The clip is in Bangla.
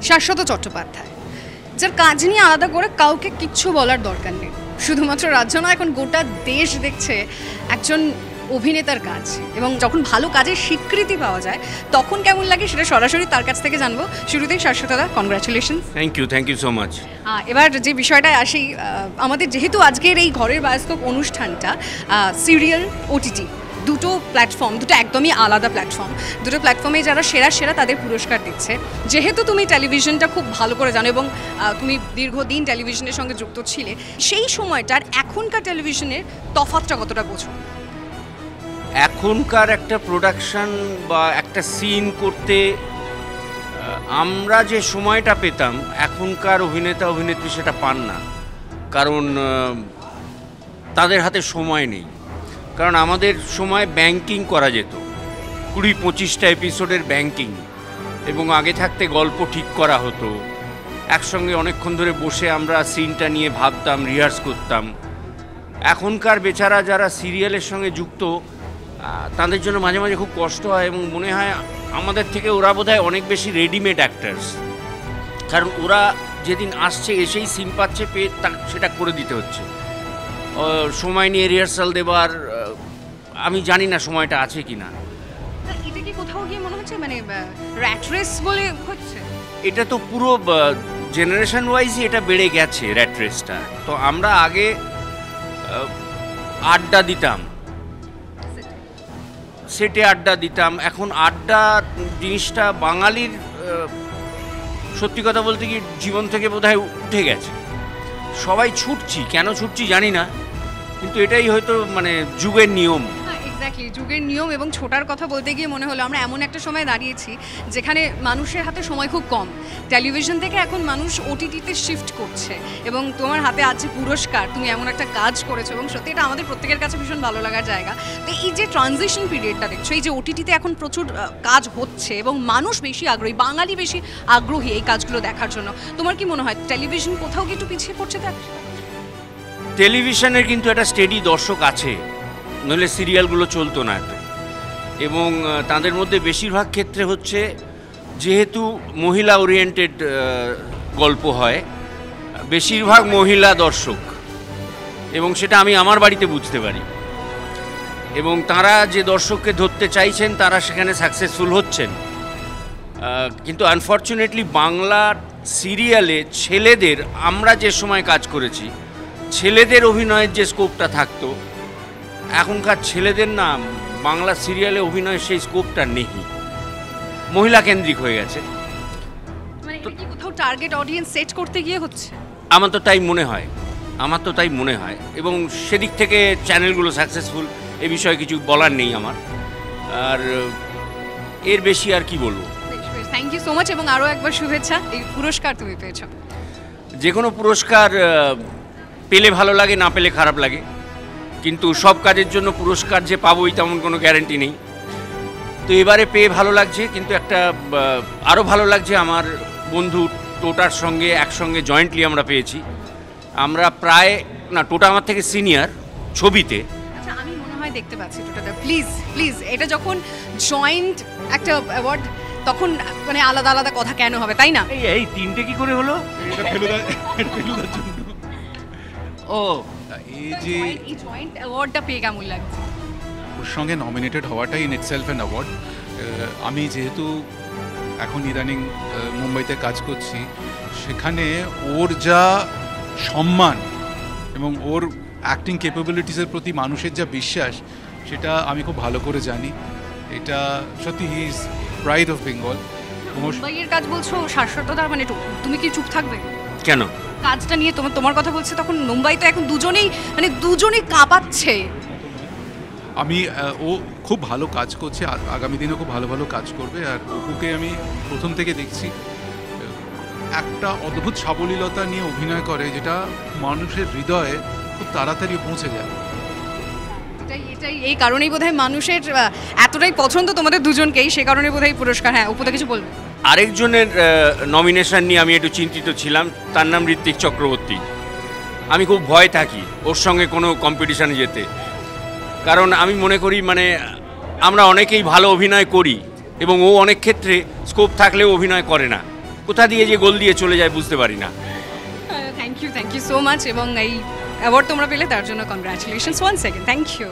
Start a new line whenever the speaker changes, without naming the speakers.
শাশ্বত চট্টোপাধ্যায়, যার কাজ নিয়ে আলাদা করে কাউকে কিচ্ছু বলার দরকার নেই। শুধুমাত্র রাজ্য নয়, এখন গোটা দেশ দেখছে একজন অভিনেতার কাজ, এবং যখন ভালো কাজের স্বীকৃতি পাওয়া যায় তখন কেমন লাগে সেটা সরাসরি তার কাছ থেকে জানবো। শুরুতেই শাশ্বতদা, congratulation.
Thank you so much.
এবার যে বিষয়টায় আসি, আমাদের যেহেতু আজকের এই ঘরের বাস্তব অনুষ্ঠানটা সিরিয়াল ওটিটি দুটো প্ল্যাটফর্ম, দুটো একদমই আলাদা প্ল্যাটফর্ম, দুটো প্ল্যাটফর্মে যারা সেরা তাদের পুরস্কার দিচ্ছে। যেহেতু তুমি টেলিভিশনটা খুব ভালো করে জানো এবং তুমি দীর্ঘদিন টেলিভিশনের সঙ্গে যুক্ত ছিলে, সেই সময়টার এখনকার টেলিভিশনের তফাৎটা কতটা বোঝো?
এখনকার একটা প্রোডাকশন বা একটা সিন করতে আমরা যে সময়টা পেতাম, এখনকার অভিনেতা অভিনেত্রী সেটা পান না, কারণ তাদের হাতে সময় নেই। কারণ আমাদের সময় ব্যাংকিং করা যেত, 20-25টা এপিসোডের ব্যাংকিং, এবং আগে থাকতে গল্প ঠিক করা হতো, একসঙ্গে অনেকক্ষণ ধরে বসে আমরা সিনটা নিয়ে ভাবতাম, রিহার্স করতাম। এখনকার বেচারা যারা সিরিয়ালের সঙ্গে যুক্ত, তাদের জন্য মাঝে মাঝে খুব কষ্ট হয়, এবং মনে হয় আমাদের থেকে ওরা বোধহয় অনেক বেশি রেডিমেড অ্যাক্টার্স, কারণ ওরা যেদিন আসছে এসেই সিন পাচ্ছে, পেয়ে সেটা করে দিতে হচ্ছে। সময় নিয়ে রিহার্সাল দেবার আমি জানি না সময়টা আছে কি না।
এটা কি কোথাও গিয়ে মনে হচ্ছে মানে র্যাট রেস বলে হচ্ছে?
এটা তো পুরো জেনারেশন ওয়াইজই এটা বেড়ে গেছে, র্যাট রেসটা। তো আমরা আগে আড্ডা দিতাম, সেটে আড্ডা দিতাম, এখন আড্ডা জিনিসটা বাঙালির সত্যি কথা বলতে কি জীবন থেকে বোধহয় উঠে গেছে। সবাই ছুটছি, কেন ছুটছি জানি না, কিন্তু এটাই হয়তো মানে যুগের নিয়ম।
এক্স্যাক্টলি, যুগের নিয়ম। এবং ছোটার কথা বলতে গিয়ে মনে হলো আমরা এমন একটা সময় দাঁড়িয়েছি যেখানে মানুষের হাতে সময় খুব কম। টেলিভিশন থেকে এখন মানুষ ওটিটিতে শিফট করছে, এবং তোমার হাতে আছে পুরস্কার, তুমি এমন একটা কাজ করেছো, এবং সত্যি এটা আমাদের প্রত্যেকের কাছে ভীষণ ভালো লাগার জায়গা। তো এই যে ট্রানজিশন পিরিয়ডটা দেখছো, এই যে ওটিটিতে এখন প্রচুর কাজ হচ্ছে এবং মানুষ বেশি আগ্রহী, বাঙালি বেশি আগ্রহী এই কাজগুলো দেখার জন্য, তোমার কি মনে হয় টেলিভিশন কোথাও কি একটু পিছিয়ে পড়ছে?
টেলিভিশনের কিন্তু একটা স্টেডি দর্শক আছে, নইলে সিরিয়ালগুলো চলতো না এত। এবং তাদের মধ্যে বেশিরভাগ ক্ষেত্রে হচ্ছে, যেহেতু মহিলা ওরিয়েন্টেড গল্প হয়, বেশিরভাগ মহিলা দর্শক, এবং সেটা আমি আমার বাড়িতে বুঝতে পারি। এবং তারা যে দর্শককে ধরতে চাইছেন তারা সেখানে সাকসেসফুল হচ্ছেন। কিন্তু আনফর্চুনেটলি বাংলা সিরিয়ালে ছেলেদের, আমরা যে সময় কাজ করেছি, ছেলেদের অভিনয়ের যে স্কোপটা থাকতো, এখনকার ছেলেদের না বাংলা সিরিয়ালে অভিনয়ের সেই স্কোপটা নেই, মহিলা কেন্দ্রিক হয়ে গেছে।
মানে এটা কি কোথাও টার্গেট অডিয়েন্স সেট করতে গিয়ে হচ্ছে?
আমার তো তাই মনে হয়, এবং সেদিক থেকে চ্যানেলগুলো সাকসেসফুল, এ বিষয়ে কিছু বলার নেই আমার। আর এর বেশি আর কি বলবো।
থ্যাংক ইউ সো মাচ, এবং আরও একবার শুভেচ্ছা। এই পুরস্কার তুমি পেয়েছো।
যে কোনো পুরস্কার পেলে ভালো লাগে, না পেলে খারাপ লাগে, কিন্তু সব কাজের জন্য পুরস্কার যে পাবোই তেমন কোনো গ্যারান্টি নেই। তো এবারে পেয়ে ভালো লাগছে, কিন্তু একটা আরও ভালো লাগছে আমার বন্ধু টোটার সঙ্গে একসঙ্গে জয়েন্টলি আমরা পেয়েছি। আমরা প্রায় না, টোটা আমার থেকে সিনিয়র ছবিতে।
আচ্ছা, আমি মনে হয় দেখতে পাচ্ছি টোটাটা। প্লিজ এটা যখন জয়েন্ট একটা অ্যাওয়ার্ড, তখন মানে আলাদা আলাদা কথা কেন হবে, তাই না?
এই তিনটে কি করে হলো? ও,
এই যে এই জয়েন্ট অ্যাওয়ার্ডটা পেয়ে কেমন লাগছে?
ওর সঙ্গে নমিনেটেড হওয়াটাই ইন ইটসেলফ অ্যান অ্যাওয়ার্ড। আমি যেহেতু এখন ইদানিং মুম্বাইতে কাজ করছি, সেখানে ওর যা সম্মান এবং ওর অ্যাক্টিং ক্যাপাবিলিটিসের প্রতি মানুষের যা বিশ্বাস, সেটা আমি খুব ভালো করে জানি। এটা সত্যি he is pride of Bengal.
মুম্বাইয়ের কাজ বলছো শাশ্বততা, মানে তুমি কি চুপ থাকবে?
কেন?
কাজটা নিয়ে তোমার কথা বলছে, তখন মুম্বাই তো এখন দুজনেই কাঁপাচ্ছে।
ও খুব ভালো কাজ করছে, আগামী দিনে খুব ভালো ভালো কাজ করবে। আর অপুকে আমি প্রথম থেকে দেখছি একটা অদ্ভুত সাবলীলতা নিয়ে অভিনয় করে, যেটা মানুষের হৃদয়ে খুব তাড়াতাড়ি পৌঁছে যায়।
এটাই এই কারণেই বোধহয় মানুষের এতটাই পছন্দ তোমাদের দুজনকেই, সে কারণে বোধহয় পুরস্কার। হ্যাঁ, অপুদা কিছু বলবে?
আরেকজনের নমিনেশন নিয়ে আমি একটু চিন্তিত ছিলাম, তার নাম ঋত্বিক চক্রবর্তী। আমি খুব ভয় থাকি ওর সঙ্গে কোনো কম্পিটিশানে যেতে, কারণ আমি মনে করি মানে আমরা অনেকেই ভালো অভিনয় করি, এবং ও অনেক ক্ষেত্রে স্কোপ থাকলেও অভিনয় করে না। কোথা দিয়ে যে গোল দিয়ে চলে যায় বুঝতে পারি না।
থ্যাংক ইউ সো মাচ, এবং এই অ্যাওয়ার্ড তোমরা পেলে তার জন্য congratulations one second, thank you.